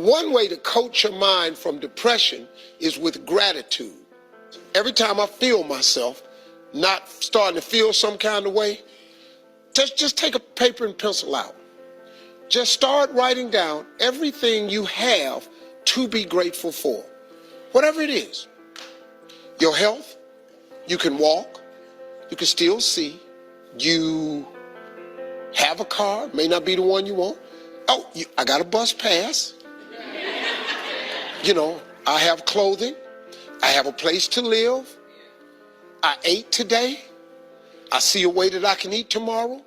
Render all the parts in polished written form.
one way to coach your mind from depression is with gratitude. Every time I feel myself not starting to feel some kind of way, just take a paper and pencil out. Just start writing down everything you have to be grateful for. Whatever it is. Your health, you can walk, you can still see, you have a car, may not be the one you want. Oh, I got a bus pass. You know, I have clothing, I have a place to live, I ate today, I see a way that I can eat tomorrow,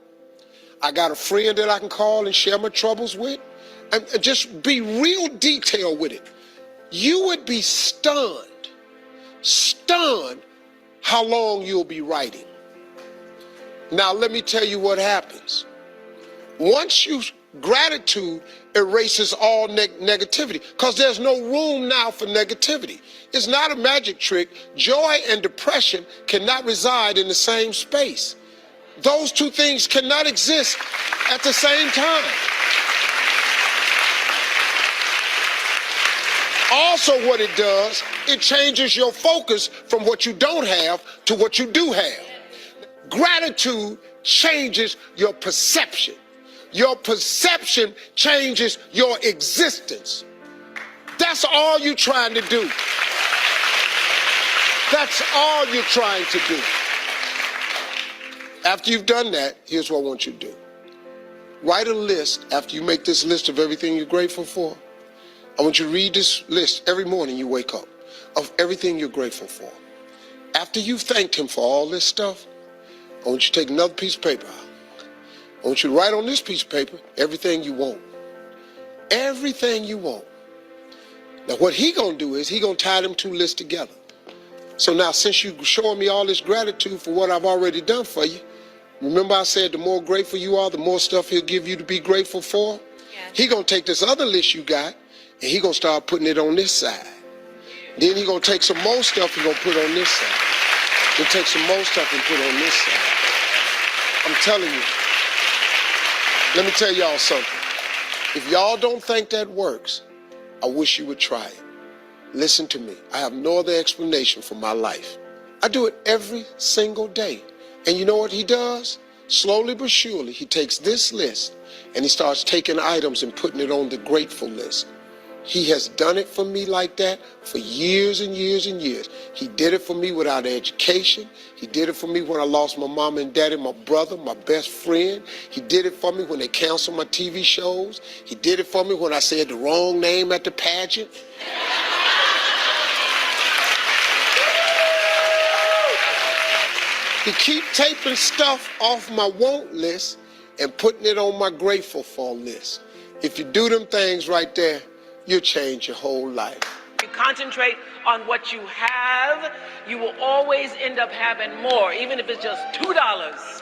I got a friend that I can call and share my troubles with, and just be real detailed with it. You would be stunned how long you'll be writing. Now let me tell you what happens. Gratitude erases all negativity, because there's no room now for negativity. It's not a magic trick. Joy and depression cannot reside in the same space. Those two things cannot exist at the same time. Also, what it does, it changes your focus from what you don't have to what you do have. Gratitude changes your perception. Your perception changes your existence. That's all you're trying to do. That's all you're trying to do. After you've done that, here's what I want you to do. Write a list after you make this list of everything you're grateful for. I want you to read this list every morning you wake up of everything you're grateful for. After you've thanked him for all this stuff, I want you to take another piece of paper out. I want you to write on this piece of paper everything you want. Everything you want. Now what he gonna do is he gonna tie them two lists together. So now since you're showing me all this gratitude for what I've already done for you, remember I said the more grateful you are, the more stuff he'll give you to be grateful for? Yes. He gonna take this other list you got and he gonna start putting it on this side. Then he gonna take some more stuff and gonna put on this side. Then take some more stuff and put on this side. I'm telling you. Let me tell y'all something. If y'all don't think that works, I wish you would try it. Listen to me. I have no other explanation for my life. I do it every single day. And you know what he does? Slowly but surely, he takes this list and he starts taking items and putting it on the grateful list. He has done it for me like that for years and years and years. He did it for me without education. He did it for me when I lost my mom and daddy, my brother, my best friend. He did it for me when they canceled my TV shows. He did it for me when I said the wrong name at the pageant. He keeps taping stuff off my want list and putting it on my grateful for list. If you do them things right there, you'll change your whole life. You concentrate on what you have, you will always end up having more, even if it's just $2.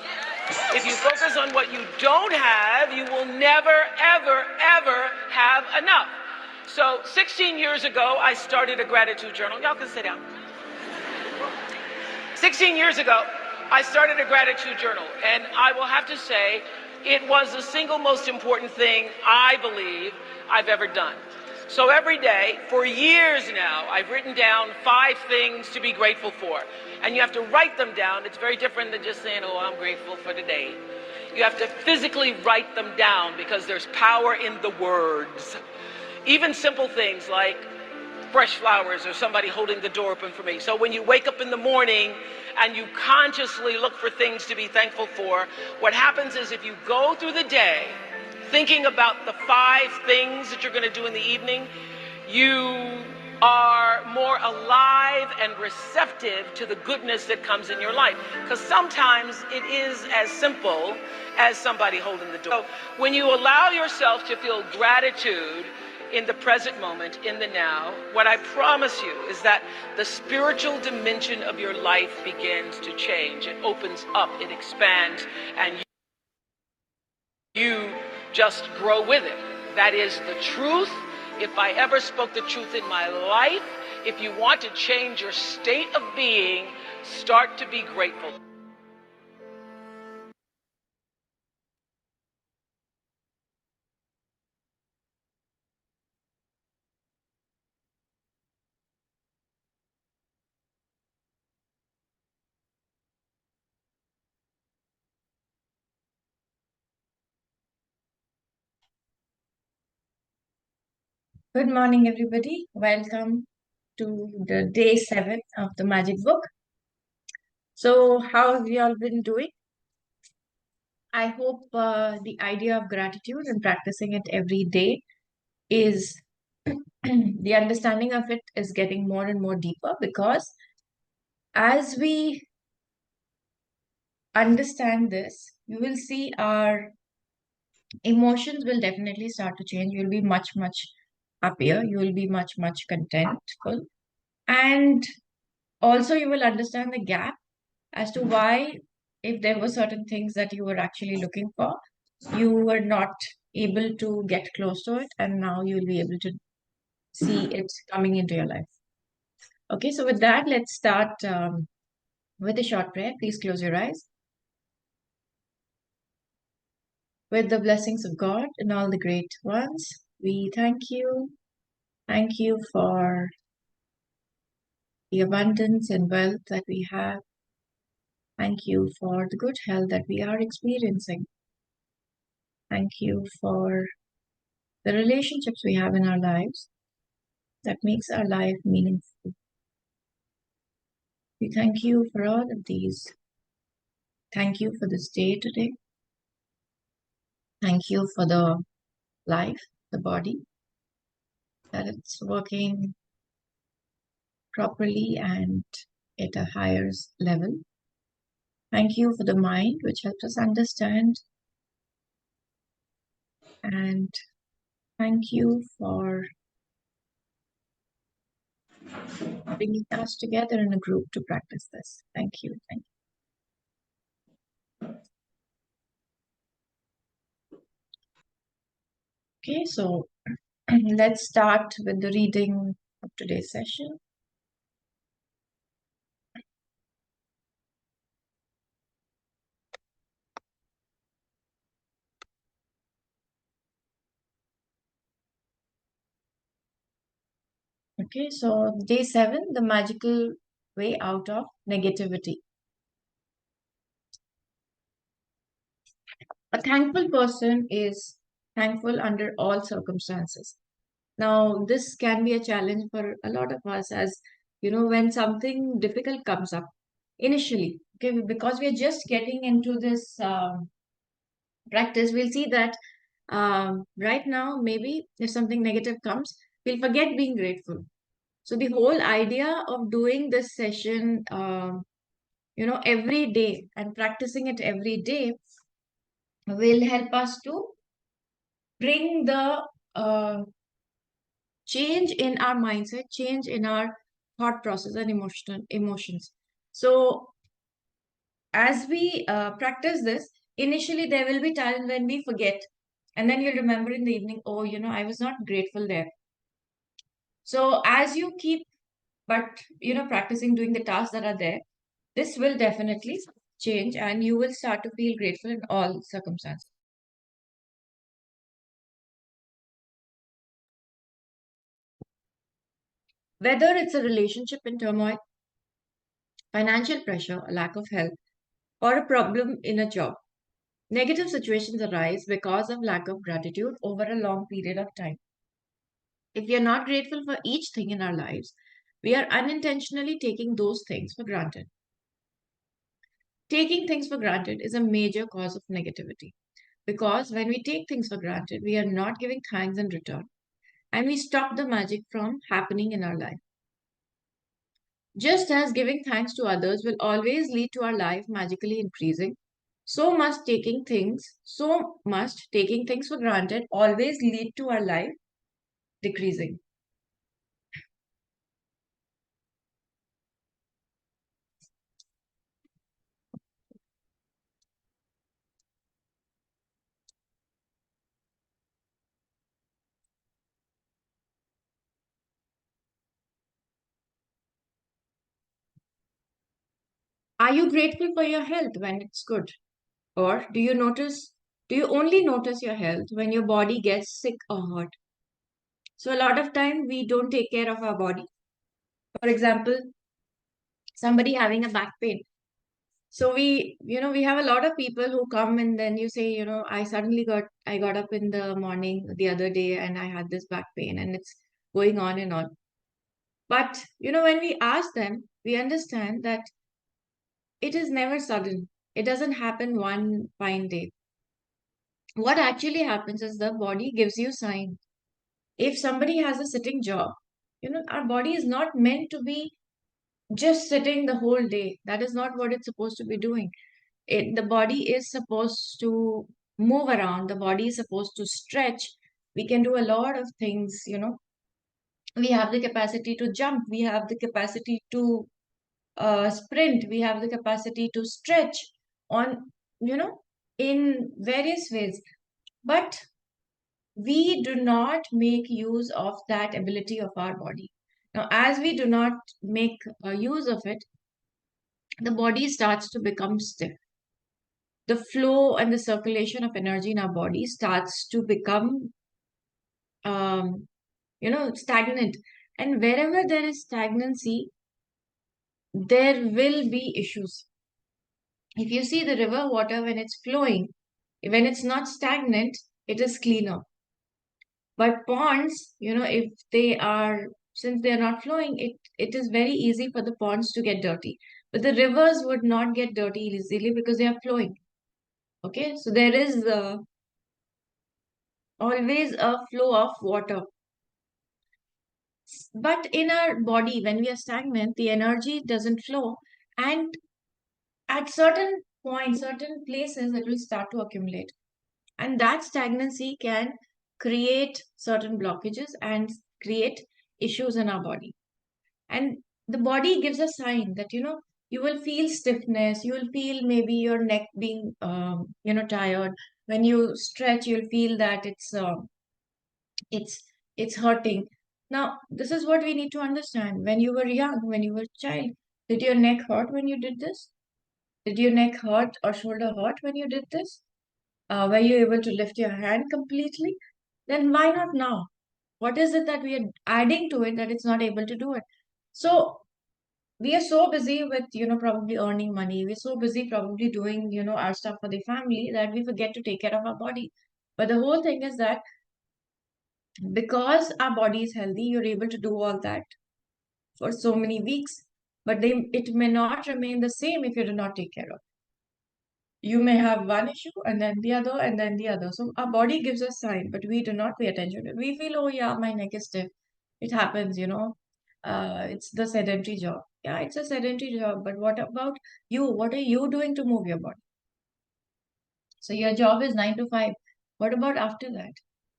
If you focus on what you don't have, you will never, ever, ever have enough. So 16 years ago, I started a gratitude journal. Y'all can sit down. 16 years ago, I started a gratitude journal, and I will have to say, it was the single most important thing I believe I've ever done. So every day, for years now, I've written down 5 things to be grateful for. And you have to write them down. It's very different than just saying, oh, I'm grateful for today. You have to physically write them down because there's power in the words. Even simple things like fresh flowers or somebody holding the door open for me. So when you wake up in the morning and you consciously look for things to be thankful for, what happens is if you go through the day thinking about the 5 things that you're going to do in the evening, you are more alive and receptive to the goodness that comes in your life. Because sometimes it is as simple as somebody holding the door. So when you allow yourself to feel gratitude in the present moment, in the now, what I promise you is that the spiritual dimension of your life begins to change. It opens up, it expands, and you just grow with it. That is the truth. If I ever spoke the truth in my life, if you want to change your state of being, start to be grateful. Good morning, everybody. Welcome to the day 7 of the Magic Book. So, how have you all been doing? I hope the idea of gratitude and practicing it every day is the understanding of it is getting more and more deeper, because as we understand this, you will see our emotions will definitely start to change. You'll be much, much happier. You will be much, much contentful. And also, you will understand the gap as to why, if there were certain things that you were actually looking for, you were not able to get close to it, and now you'll be able to see it coming into your life. Okay, so with that, let's start with a short prayer. Please close your eyes. With the blessings of God and all the great ones, we thank you. Thank you for the abundance and wealth that we have. Thank you for the good health that we are experiencing. Thank you for the relationships we have in our lives that makes our life meaningful. We thank you for all of these. Thank you for this day today. Thank you for the life, the body, that it's working properly and at a higher level. Thank you for the mind, which helps us understand. And thank you for bringing us together in a group to practice this. Thank you. Thank you. Okay, so let's start with the reading of today's session. Okay, so day 7, the magical way out of negativity. A thankful person is thankful under all circumstances. Now, this can be a challenge for a lot of us, as you know, when something difficult comes up initially, okay, because we are just getting into this practice, we'll see that right now, maybe if something negative comes, we'll forget being grateful. So the whole idea of doing this session, every day and practicing it every day will help us to bring the change in our mindset, change in our thought process and emotions. So as we practice this, initially there will be times when we forget, and then you'll remember in the evening, oh, I was not grateful there. So as you keep, but practicing doing the tasks that are there, this will definitely change and you will start to feel grateful in all circumstances. Whether it's a relationship in turmoil, financial pressure, a lack of health, or a problem in a job, negative situations arise because of lack of gratitude over a long period of time. If we are not grateful for each thing in our lives, we are unintentionally taking those things for granted. Taking things for granted is a major cause of negativity, because when we take things for granted, we are not giving thanks in return, and we stop the magic from happening in our life. Just as giving thanks to others will always lead to our life magically increasing, so must taking things for granted always lead to our life decreasing. Are you grateful for your health when it's good? Or do you only notice your health when your body gets sick or hurt? So a lot of time we don't take care of our body. For example, somebody having a back pain. So we have a lot of people who come and then you say, I got up in the morning the other day and I had this back pain, and going on and on. But, when we ask them, we understand that it is never sudden. It doesn't happen one fine day. What actually happens is the body gives you sign. If somebody has a sitting job, our body is not meant to be just sitting the whole day. That is not what it's supposed to be doing. The body is supposed to move around. The body is supposed to stretch. We can do a lot of things. We have the capacity to jump. We have the capacity to sprint. We have the capacity to stretch on, you know, in various ways. But we do not make use of that ability of our body. Now, as we do not make use of it, the body starts to become stiff. The flow and the circulation of energy in our body starts to become, um, stagnant. And wherever there is stagnancy, there will be issues. If you see the river water when it's flowing, when it's not stagnant, it is cleaner. But ponds, if they are, since they are not flowing, it is very easy for the ponds to get dirty. But the rivers would not get dirty easily because they are flowing. Okay, so there is always a flow of water. But in our body, when we are stagnant, the energy doesn't flow. And at certain points, certain places, it will start to accumulate. And that stagnancy can create certain blockages and create issues in our body. And the body gives a sign that, you will feel stiffness, you will feel maybe your neck being, tired. When you stretch, you'll feel that it's it's hurting. Now, this is what we need to understand. When you were young, when you were a child, did your neck hurt when you did this? Did your neck hurt or shoulder hurt when you did this? Were you able to lift your hand completely? Then why not now? What is it that we are adding to it that it's not able to do it? So we are so busy with, probably earning money. We're so busy probably doing, our stuff for the family that we forget to take care of our body. But the whole thing is that because our body is healthy, you're able to do all that for so many weeks. But it may not remain the same if you do not take care of it. You may have one issue and then the other and then the other. So our body gives us sign, but we do not pay attention to it. We feel, oh yeah, my neck is stiff. It happens. It's the sedentary job. Yeah, it's a sedentary job, but what about you? What are you doing to move your body? So your job is 9 to 5. What about after that?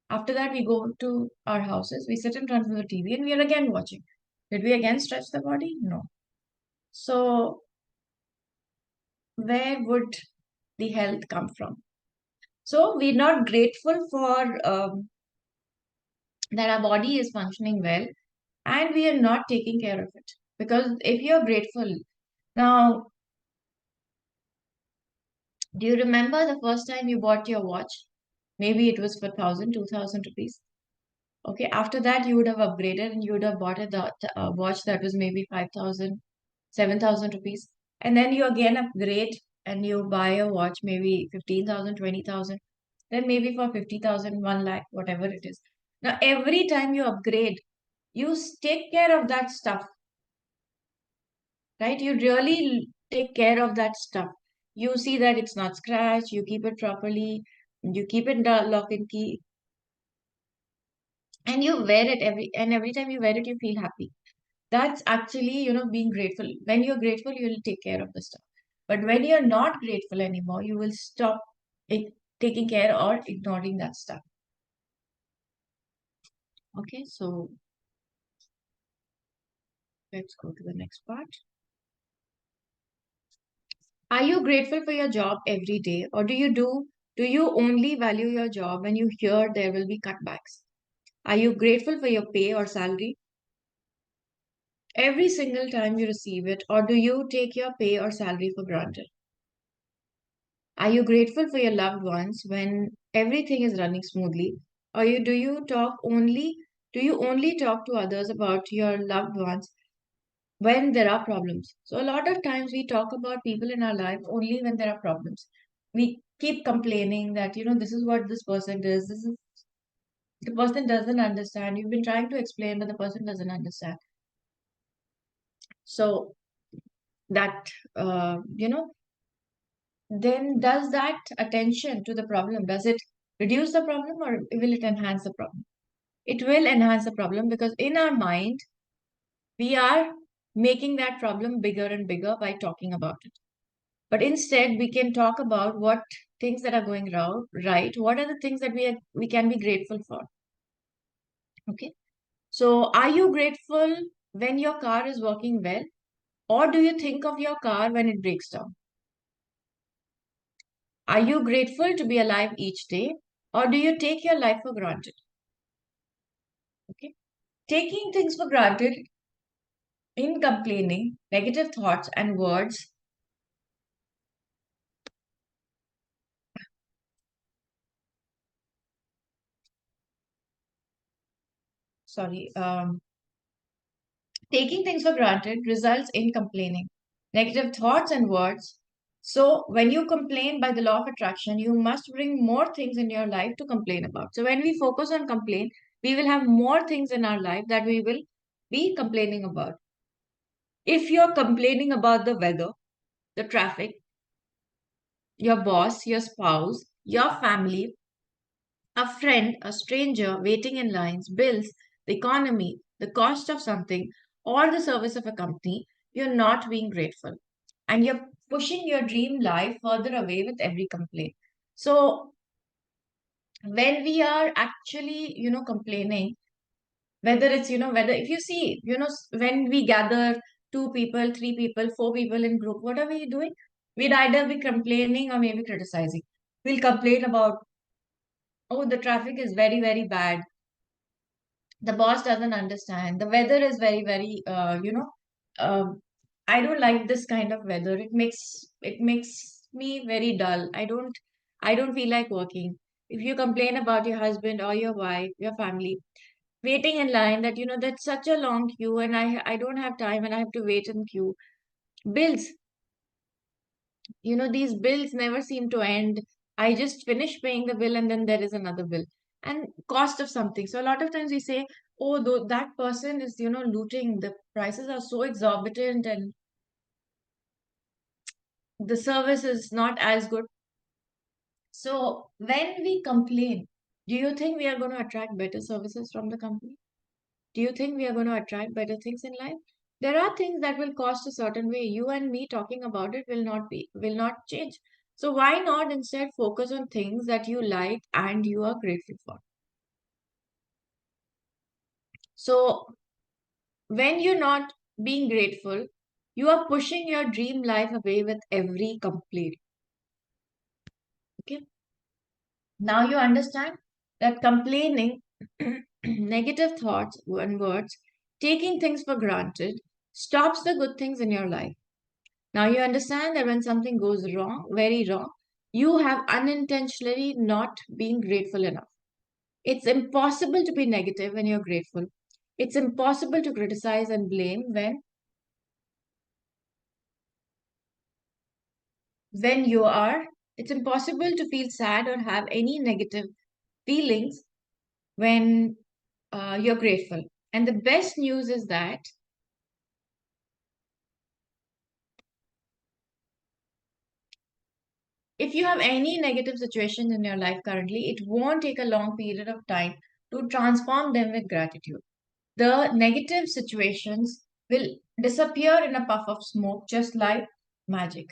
After that, we go to our houses, we sit in front of the TV, and we are again watching. Did we again stretch the body? No. So where would the health come from? So we're not grateful for that our body is functioning well, and we are not taking care of it. Because if you're grateful, now, do you remember the first time you bought your watch? Maybe it was for 1,000, 2,000 rupees. Okay, after that, you would have upgraded and you would have bought a watch that was maybe 5,000, 7,000 rupees. And then you again upgrade and you buy a watch, maybe 15,000, 20,000. Then maybe for 50,000, 1 lakh, whatever it is. Now, every time you upgrade, you take care of that stuff, right? You really take care of that stuff. You see that it's not scratched, you keep it properly, you keep it lock and key, and you wear it every time you wear it, you feel happy. That's actually, being grateful. When you're grateful, you'll take care of the stuff. But when you're not grateful anymore, you will stop taking care or ignoring that stuff. Okay, so let's go to the next part. Are you grateful for your job every day, or do you only value your job when you hear there will be cutbacks? Are you grateful for your pay or salary every single time you receive it, or do you take your pay or salary for granted? Are you grateful for your loved ones when everything is running smoothly? Or do you only talk to others about your loved ones when there are problems? So a lot of times we talk about people in our life only when there are problems. We keep complaining that, this is what this person does, The person doesn't understand. You've been trying to explain, but the person doesn't understand. So that, then does that attention to the problem, does it reduce the problem or will it enhance the problem? It will enhance the problem because in our mind, we are making that problem bigger and bigger by talking about it. But instead, we can talk about what things that are going wrong, right? What are the things that we can be grateful for? Okay. So, are you grateful when your car is working well, or do you think of your car when it breaks down? Are you grateful to be alive each day, or do you take your life for granted? Okay. Taking things for granted in complaining, negative thoughts, and words. Sorry. Taking things for granted results in complaining, negative thoughts, and words. So, when you complain by the law of attraction, you must bring more things in your life to complain about. So, when we focus on complaint, we will have more things in our life that we will be complaining about. If you're complaining about the weather, the traffic, your boss, your spouse, your family, a friend, a stranger, waiting in lines, bills, the economy, the cost of something, or the service of a company, you're not being grateful. And you're pushing your dream life further away with every complaint. So, when we are actually, complaining, whether it's, whether if you see, when we gather 2 people, 3 people, 4 people in group, what are we doing? We'd either be complaining or maybe criticizing. We'll complain about, oh, the traffic is very, very bad. The boss doesn't understand. The weather is very, very, I don't like this kind of weather. It makes me very dull. I don't feel like working. If you complain about your husband or your wife, your family, waiting in line, that that's such a long queue and I don't have time and I have to wait in queue. Bills, these bills never seem to end. I just finish paying the bill and then there is another bill. And cost of something. So a lot of times we say, oh, though that person is, looting. The prices are so exorbitant and the service is not as good. So when we complain, do you think we are going to attract better services from the company? Do you think we are going to attract better things in life? There are things that will cost a certain way. You and me talking about it will not change. So why not instead focus on things that you like and you are grateful for? So when you're not being grateful, you are pushing your dream life away with every complaint. Okay. Now you understand that complaining, negative thoughts and words, taking things for granted stops the good things in your life. Now you understand that when something goes wrong, very wrong, you have unintentionally not been grateful enough. It's impossible to be negative when you're grateful. It's impossible to criticize and blame when you are. It's impossible to feel sad or have any negative feelings when you're grateful. And the best news is that if you have any negative situations in your life currently, it won't take a long period of time to transform them with gratitude. The negative situations will disappear in a puff of smoke, just like magic.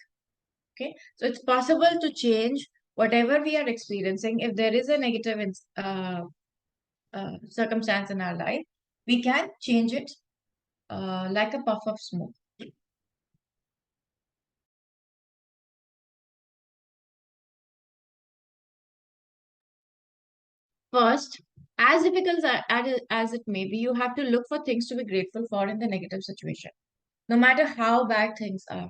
Okay, so it's possible to change whatever we are experiencing. If there is a negative circumstance in our life, we can change it like a puff of smoke. First, as difficult as it may be, you have to look for things to be grateful for in the negative situation. No matter how bad things are,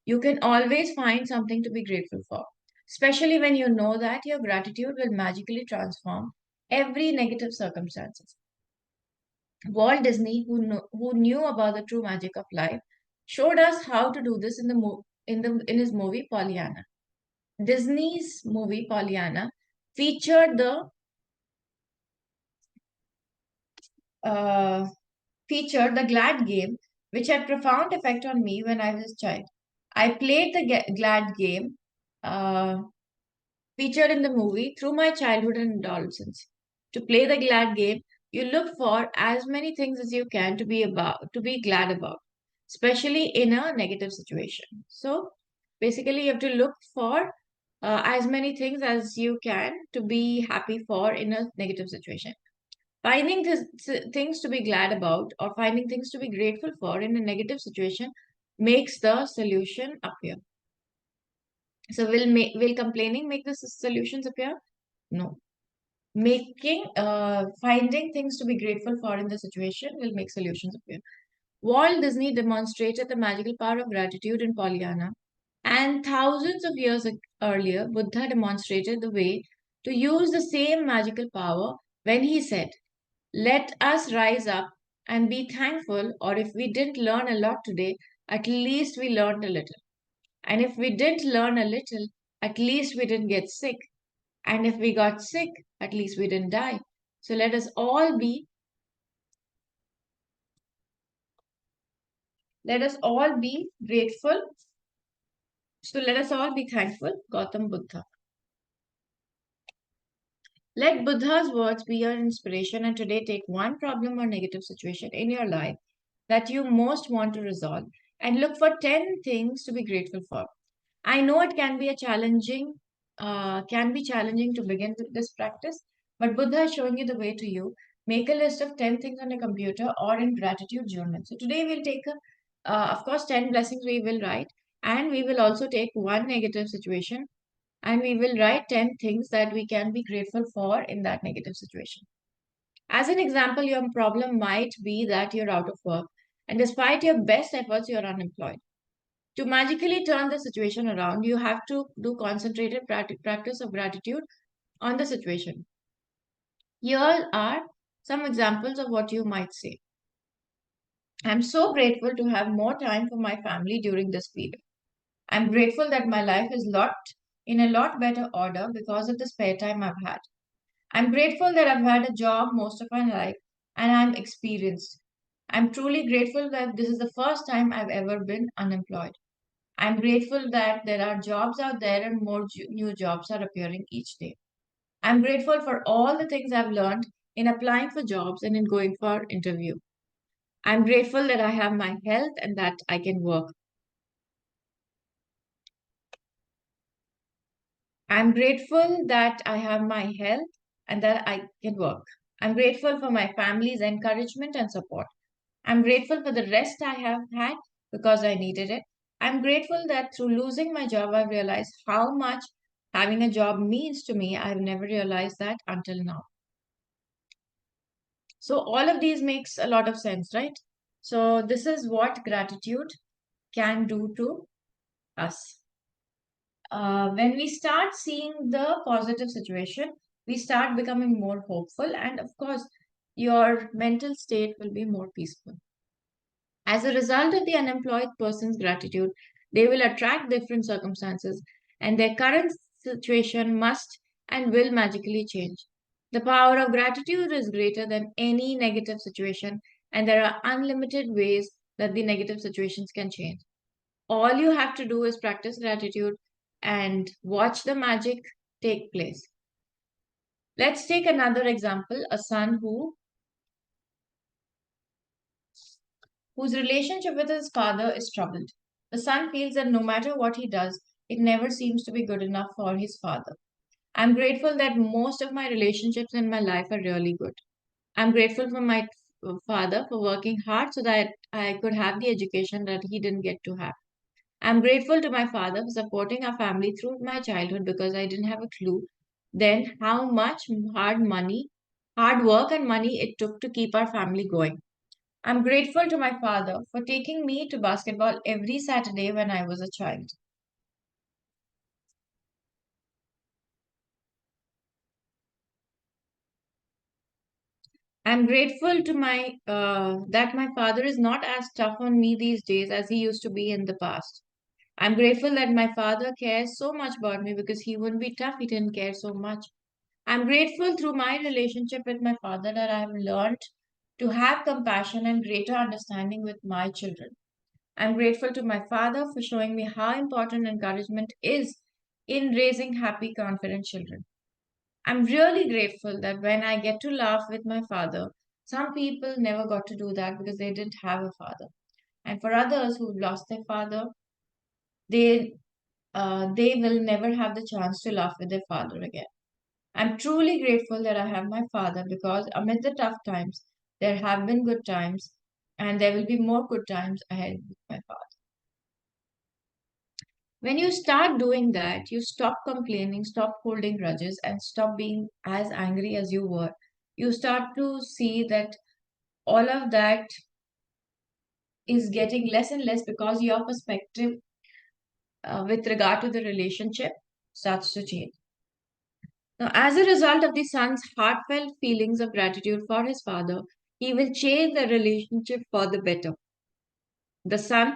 you can always find something to be grateful for, especially when you know that your gratitude will magically transform every negative circumstances. Walt Disney, who knew about the true magic of life, showed us how to do this in his movie Pollyanna. Disney's movie Pollyanna featured the feature, the Glad game, which had profound effect on me when I was a child. I played the Glad game featured in the movie through my childhood and adolescence. To play the Glad game, you look for as many things as you can to be glad about, especially in a negative situation. So basically, you have to look for as many things as you can to be happy for in a negative situation. Finding things to be glad about or finding things to be grateful for in a negative situation makes the solution appear. So will complaining make the solutions appear? No. Finding things to be grateful for in the situation will make solutions appear. Walt Disney demonstrated the magical power of gratitude in Pollyanna, and thousands of years earlier, Buddha demonstrated the way to use the same magical power when he said, "Let us rise up and be thankful, or if we didn't learn a lot today, at least we learned a little. And if we didn't learn a little, at least we didn't get sick. And if we got sick, at least we didn't die. So let us all be grateful. So let us all be thankful, Gautam Buddha. Let Buddha's words be your inspiration, and today take one problem or negative situation in your life that you most want to resolve and look for 10 things to be grateful for. I know it can be challenging to begin with this practice, but Buddha is showing you the way to you. Make a list of 10 things on a computer or in gratitude journal. So today we'll take of course, 10 blessings we will write, and we will also take one negative situation, and we will write 10 things that we can be grateful for in that negative situation. As an example, your problem might be that you're out of work, and despite your best efforts, you're unemployed. To magically turn the situation around, you have to do concentrated practice of gratitude on the situation. Here are some examples of what you might say. I'm so grateful to have more time for my family during this period. I'm grateful that my life is in a lot better order because of the spare time I've had. I'm grateful that I've had a job most of my life and I'm experienced. I'm truly grateful that this is the first time I've ever been unemployed. I'm grateful that there are jobs out there and more new jobs are appearing each day. I'm grateful for all the things I've learned in applying for jobs and in going for interview. I'm grateful that I have my health and that I can work. I'm grateful that I have my health and that I can work. I'm grateful for my family's encouragement and support. I'm grateful for the rest I have had because I needed it. I'm grateful that through losing my job, I've realized how much having a job means to me. I've never realized that until now. So all of these makes a lot of sense, right? So this is what gratitude can do to us. When we start seeing the positive situation, we start becoming more hopeful, and of course, your mental state will be more peaceful. As a result of the unemployed person's gratitude, they will attract different circumstances, and their current situation must and will magically change. The power of gratitude is greater than any negative situation, and there are unlimited ways that the negative situations can change. All you have to do is practice gratitude and watch the magic take place. Let's take another example, a son whose relationship with his father is troubled. The son feels that no matter what he does, it never seems to be good enough for his father. I'm grateful that most of my relationships in my life are really good. I'm grateful for my father for working hard so that I could have the education that he didn't get to have. I'm grateful to my father for supporting our family through my childhood because I didn't have a clue then how much hard work and money it took to keep our family going. I'm grateful to my father for taking me to basketball every Saturday when I was a child. I'm grateful to my that my father is not as tough on me these days as he used to be in the past. I'm grateful that my father cares so much about me because he wouldn't be tough, he didn't care so much. I'm grateful through my relationship with my father that I have learned to have compassion and greater understanding with my children. I'm grateful to my father for showing me how important encouragement is in raising happy, confident children. I'm really grateful that when I get to laugh with my father, some people never got to do that because they didn't have a father. And for others who've lost their father, they they will never have the chance to laugh with their father again. I'm truly grateful that I have my father because amid the tough times, there have been good times, and there will be more good times ahead with my father. When you start doing that, you stop complaining, stop holding grudges, and stop being as angry as you were. You start to see that all of that is getting less and less because your perspective with regard to the relationship starts to change. Now, as a result of the son's heartfelt feelings of gratitude for his father, he will change the relationship for the better. The son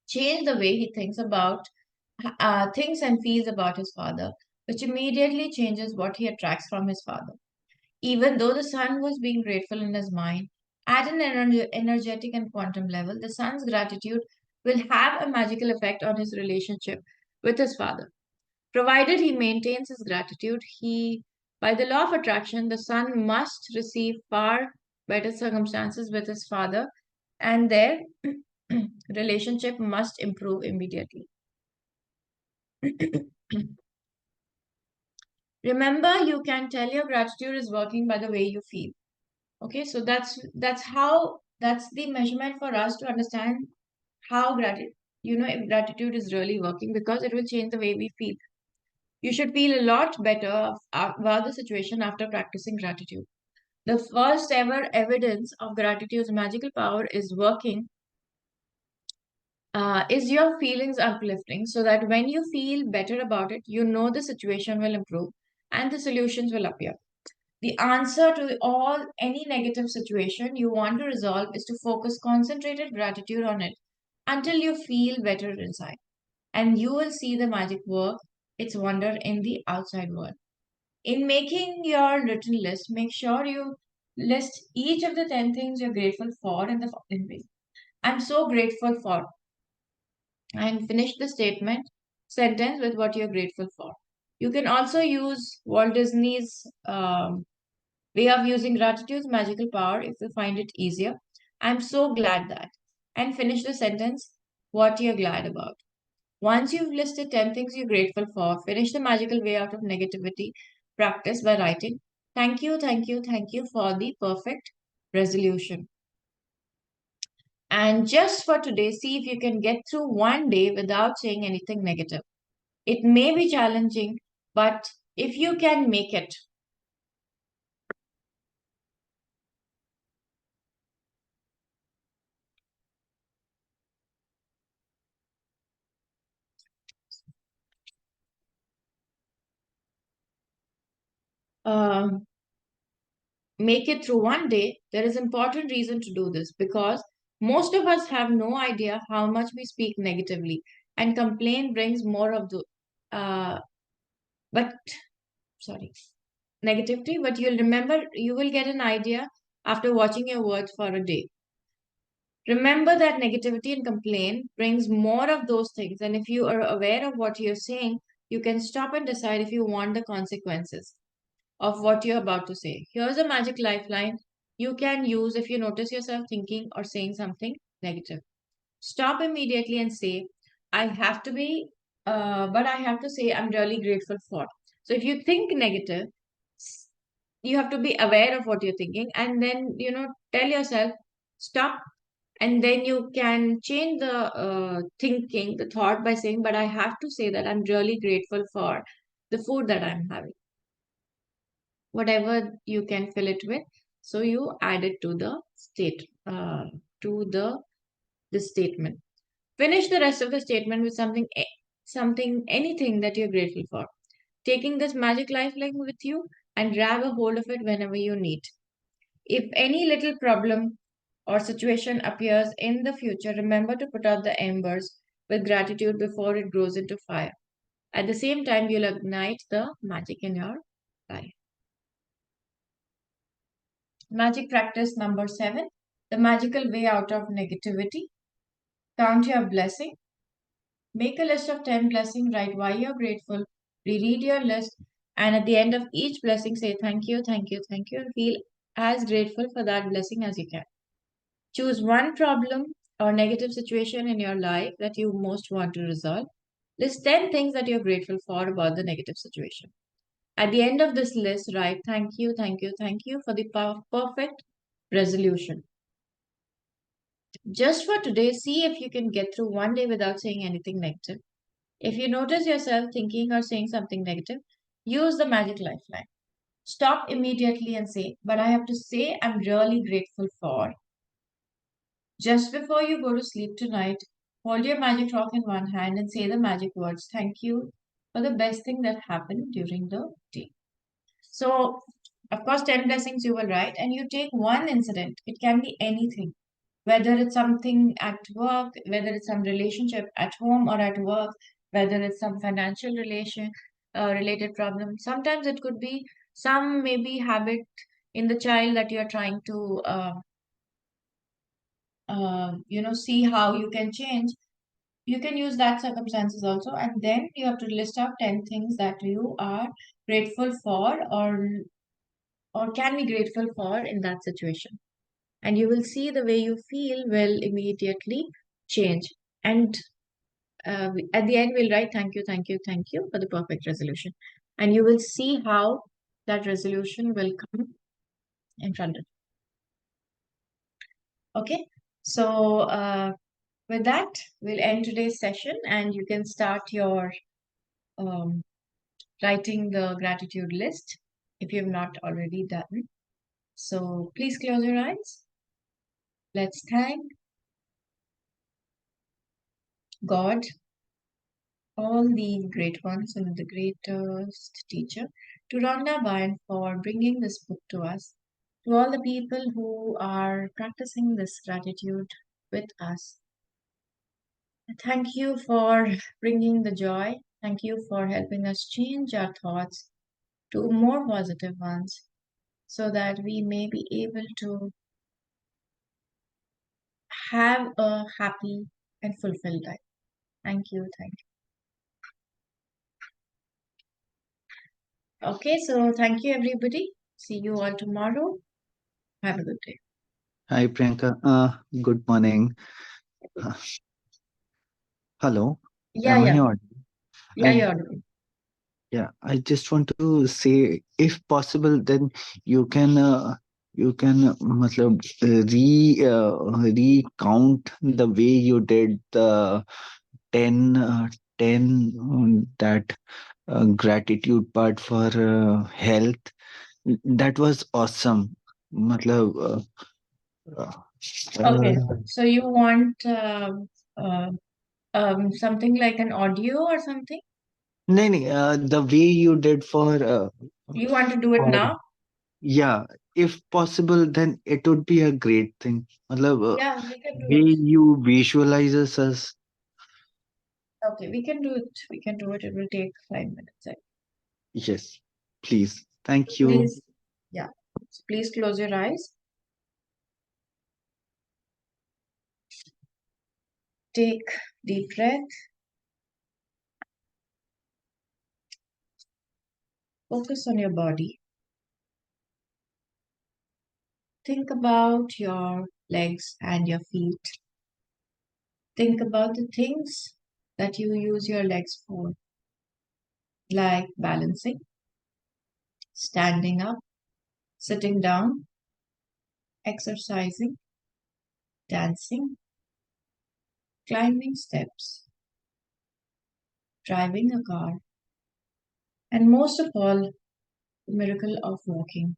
changed the way he thinks about thinks and feels about his father, which immediately changes what he attracts from his father. Even though the son was being grateful in his mind, at an energetic and quantum level, the son's gratitude will have a magical effect on his relationship with his father. Provided he maintains his gratitude, by the law of attraction, the son must receive far better circumstances with his father, and their relationship must improve immediately. Remember, you can tell your gratitude is working by the way you feel. Okay, so that's the measurement for us to understand how gratitude, if gratitude is really working, because it will change the way we feel. You should feel a lot better about the situation after practicing gratitude. The first ever evidence of gratitude's magical power is working is your feelings uplifting, so that when you feel better about it, you know the situation will improve and the solutions will appear. The answer to all any negative situation you want to resolve is to focus concentrated gratitude on it until you feel better inside, and you will see the magic work its wonder in the outside world. In making your written list, make sure you list each of the 10 things you're grateful for in the following way. I'm so grateful for, and finish the sentence with what you're grateful for. You can also use Walt Disney's way of using gratitude's magical power if you find it easier. I'm so glad that. And finish the sentence, what you're glad about. Once you've listed 10 things you're grateful for, finish the magical way out of negativity practice by writing, thank you, thank you, thank you for the perfect resolution. And just for today, see if you can get through one day without saying anything negative. It may be challenging, but if you can make it, um, make it through one day, there is important reason to do this because most of us have no idea how much we speak negatively, and complaint brings more of the but sorry negativity, but you'll remember, you will get an idea after watching your words for a day. Remember that negativity and complaint brings more of those things, and if you are aware of what you're saying, you can stop and decide if you want the consequences of what you're about to say. Here's a magic lifeline you can use if you notice yourself thinking or saying something negative. Stop immediately and say, I have to be, but I have to say, I'm really grateful for. So if you think negative, you have to be aware of what you're thinking, and then, tell yourself, stop. And then you can change the thinking, the thought by saying, but I have to say that I'm really grateful for the food that I'm having, whatever you can fill it with. So you add it to the to the statement. Finish the rest of the statement with something, anything that you're grateful for. Taking this magic lifeline with you and grab a hold of it whenever you need. If any little problem or situation appears in the future, remember to put out the embers with gratitude before it grows into fire. At the same time, you'll ignite the magic in your life. Magic practice number 7, the magical way out of negativity. Count your blessing. Make a list of 10 blessings, write why you're grateful, reread your list, and at the end of each blessing, say thank you, thank you, thank you, and feel as grateful for that blessing as you can. Choose one problem or negative situation in your life that you most want to resolve. List 10 things that you're grateful for about the negative situation. At the end of this list, write thank you, thank you, thank you for the perfect resolution. Just for today, see if you can get through one day without saying anything negative. If you notice yourself thinking or saying something negative, use the magic lifeline. Stop immediately and say, but I have to say I'm really grateful for. Just before you go to sleep tonight, hold your magic rock in one hand and say the magic words, thank you for the best thing that happened during the day. So, of course, 10 blessings you will write, and you take one incident. It can be anything, whether it's something at work, whether it's some relationship at home or at work, whether it's some financial related problem. Sometimes it could be some maybe habit in the child that you're trying to see how you can change. You can use that circumstances also, and then you have to list out 10 things that you are grateful for or can be grateful for in that situation. And you will see the way you feel will immediately change. And at the end, we'll write thank you, thank you, thank you for the perfect resolution. And you will see how that resolution will come in front of you. Okay, so with that, we'll end today's session and you can start your um, writing the gratitude list if you have not already done. So please close your eyes. Let's thank God, all the great ones and the greatest teacher, to Rhonda Byrne for bringing this book to us, to all the people who are practicing this gratitude with us. Thank you for bringing the joy. Thank you for helping us change our thoughts to more positive ones so that we may be able to have a happy and fulfilled life. Thank you. Thank you. Okay, so thank you, everybody. See you all tomorrow. Have a good day. Hi, Priyanka. Good morning. Uh, Hello. Yeah, Am I yeah, audible? yeah, I you're audible. yeah. I just want to say, if possible, then you can matlab, recount the way you did the 10 that gratitude part for health. That was awesome. Matlab, uh, Okay, uh, so you want uh, something like an audio or something? no, no, the way you did You want to do it for now? yeah, if possible, then it would be a great thing. Matlab, Yeah, we can do way it. you visualizes us. Okay, we can do it. We can do it. It will take 5 minutes. Yes, please. Thank you. Please, yeah. So please close your eyes. Take deep breath. Focus on your body. Think about your legs and your feet. Think about the things that you use your legs for, like balancing, standing up, sitting down, exercising, dancing, climbing steps, driving a car, and most of all, the miracle of walking.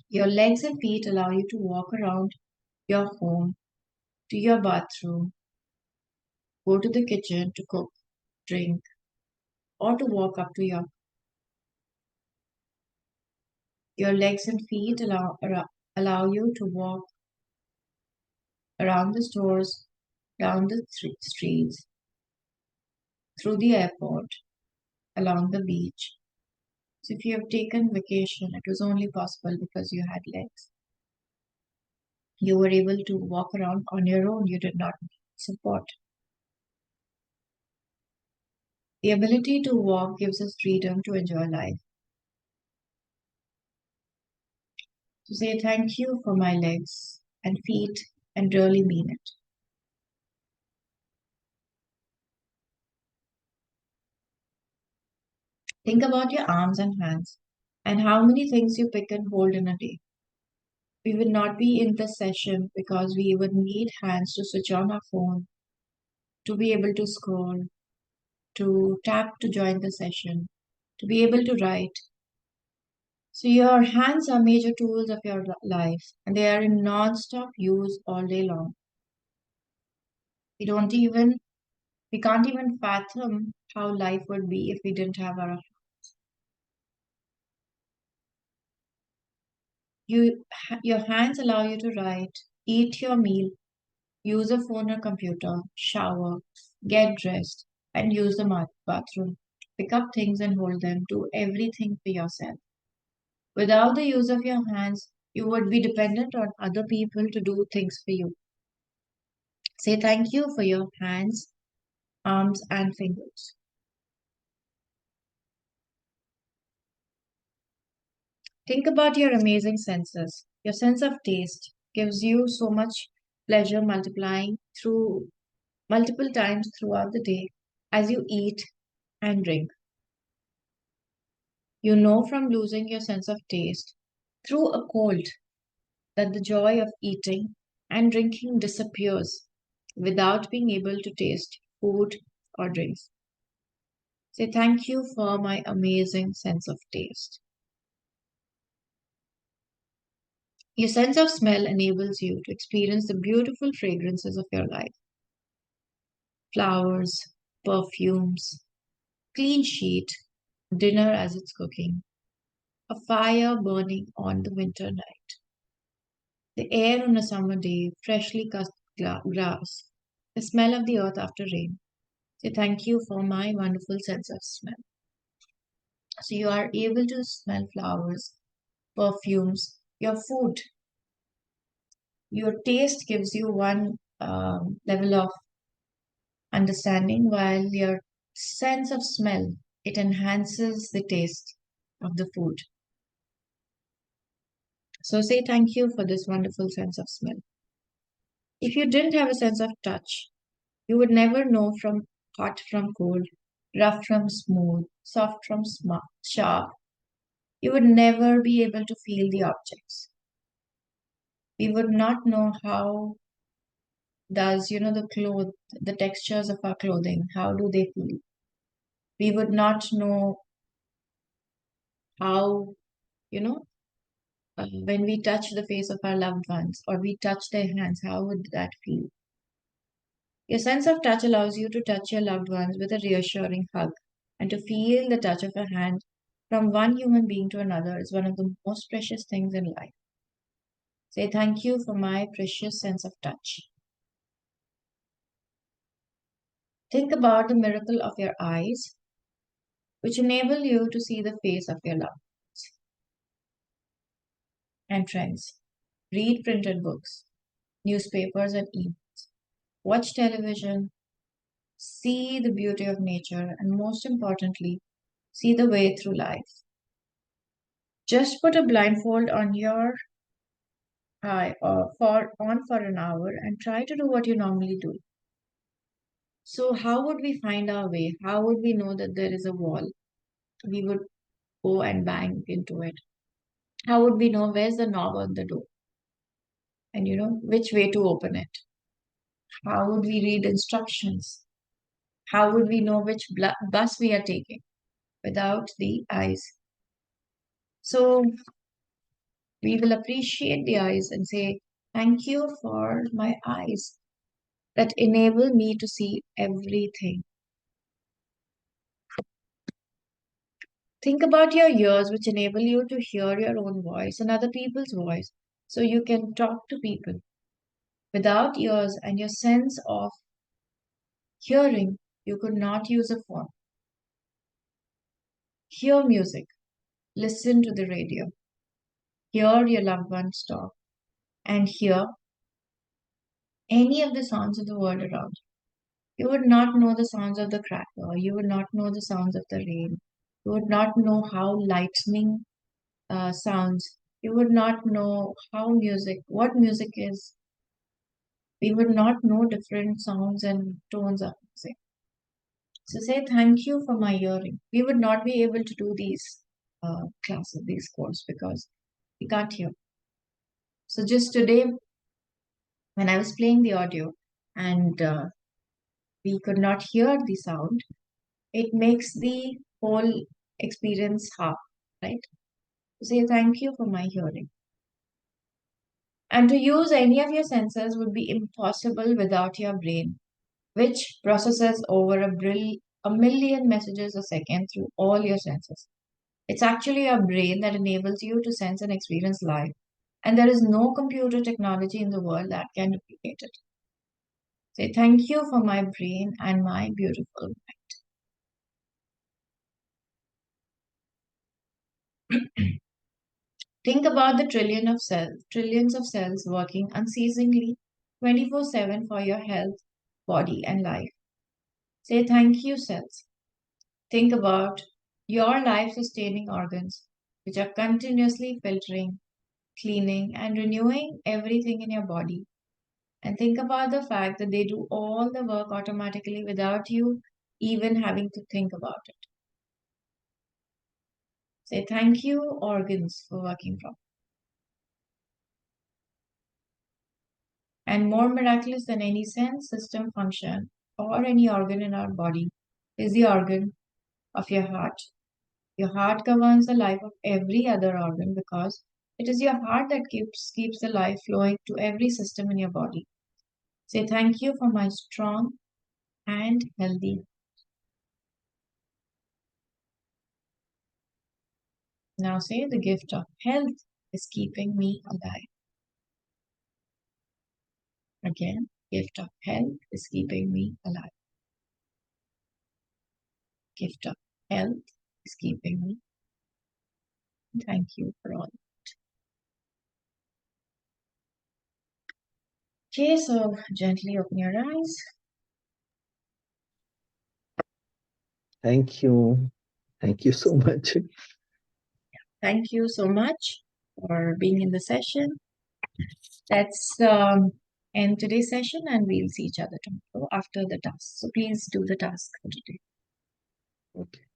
Your legs and feet allow you to walk around your home, to your bathroom, go to the kitchen to cook, drink, or to walk up to your legs and feet allow you to walk around the stores, down the streets, through the airport, along the beach, So if you have taken vacation, it was only possible because you had legs. You were able to walk around on your own. You did not need support. The ability to walk gives us freedom to enjoy life. To say thank you for my legs and feet and really mean it. Think about your arms and hands and how many things you pick and hold in a day. We would not be in this session because we would need hands to switch on our phone, to be able to scroll, to tap to join the session, to be able to write. So your hands are major tools of your life and they are in non-stop use all day long. We don't even we can't even fathom how life would be if we didn't have our your hands allow you to write, eat your meal, use a phone or computer, shower, get dressed, and use the bathroom. Pick up things and hold them. Do everything for yourself. Without the use of your hands, you would be dependent on other people to do things for you. Say thank you for your hands, arms, and fingers. Think about your amazing senses. Your sense of taste gives you so much pleasure multiplying through multiple times throughout the day as you eat and drink. You know from losing your sense of taste through a cold that the joy of eating and drinking disappears without being able to taste food or drinks. Say thank you for my amazing sense of taste. Your sense of smell enables you to experience the beautiful fragrances of your life. Flowers, perfumes, clean sheet, dinner as it's cooking, a fire burning on the winter night, the air on a summer day, freshly cut grass, the smell of the earth after rain. Say thank you for my wonderful sense of smell. So you are able to smell flowers, perfumes, your food. Your taste gives you one level of understanding, while your sense of smell, it enhances the taste of the food. So say thank you for this wonderful sense of smell. If you didn't have a sense of touch, you would never know from hot from cold, rough from smooth, soft from sharp. You would never be able to feel the objects. We would not know how does, the textures of our clothing, how do they feel? We would not know how, when we touch the face of our loved ones or we touch their hands, how would that feel? Your sense of touch allows you to touch your loved ones with a reassuring hug, and to feel the touch of a hand from one human being to another is one of the most precious things in life. Say thank you for my precious sense of touch. Think about the miracle of your eyes, which enable you to see the face of your loved ones and friends. Read printed books, newspapers, and emails. Watch television, see the beauty of nature, and most importantly, see the way through life. Just put a blindfold on your eye or for an hour and try to do what you normally do. So how would we find our way? How would we know that there is a wall? We would go and bang into it. How would we know where's the knob on the door? And which way to open it? How would we read instructions? How would we know which bus we are taking without the eyes? So we will appreciate the eyes and say, thank you for my eyes that enable me to see everything. Think about your ears, which enable you to hear your own voice and other people's voice, so you can talk to people. Without ears and your sense of hearing, you could not use a phone. Hear music, listen to the radio, hear your loved ones talk, and hear any of the sounds of the world around you. You would not know the sounds of the cracker. You would not know the sounds of the rain. You would not know how lightning sounds. You would not know what music is. We would not know different sounds and tones of music. So say thank you for my hearing. We would not be able to do these classes, these courses, because we can't hear. So just today, when I was playing the audio and we could not hear the sound, it makes the whole experience half, right? So say thank you for my hearing. And to use any of your senses would be impossible without your brain, which processes over a million messages a second through all your senses. It's actually your brain that enables you to sense and experience life, and there is no computer technology in the world that can replicate it. Say thank you for my brain and my beautiful mind. Think about the trillions of cells working unceasingly 24/7 for your health, body, and life. Say thank you, cells. Think about your life sustaining organs, which are continuously filtering, cleaning, and renewing everything in your body. And think about the fact that they do all the work automatically without you even having to think about it. Say thank you, organs, for working properly. And more miraculous than any sense, system, function, or any organ in our body is the organ of your heart. Your heart governs the life of every other organ because it is your heart that keeps the life flowing to every system in your body. Say thank you for my strong and healthy. Now say the gift of health is keeping me alive. Again, gift of health is keeping me alive. Gift of health is keeping me. Thank you for all. Okay, so gently open your eyes. Thank you. Thank you so much. Thank you so much for being in the session. Let's end today's session and we'll see each other tomorrow after the task. So please do the task for today. Okay.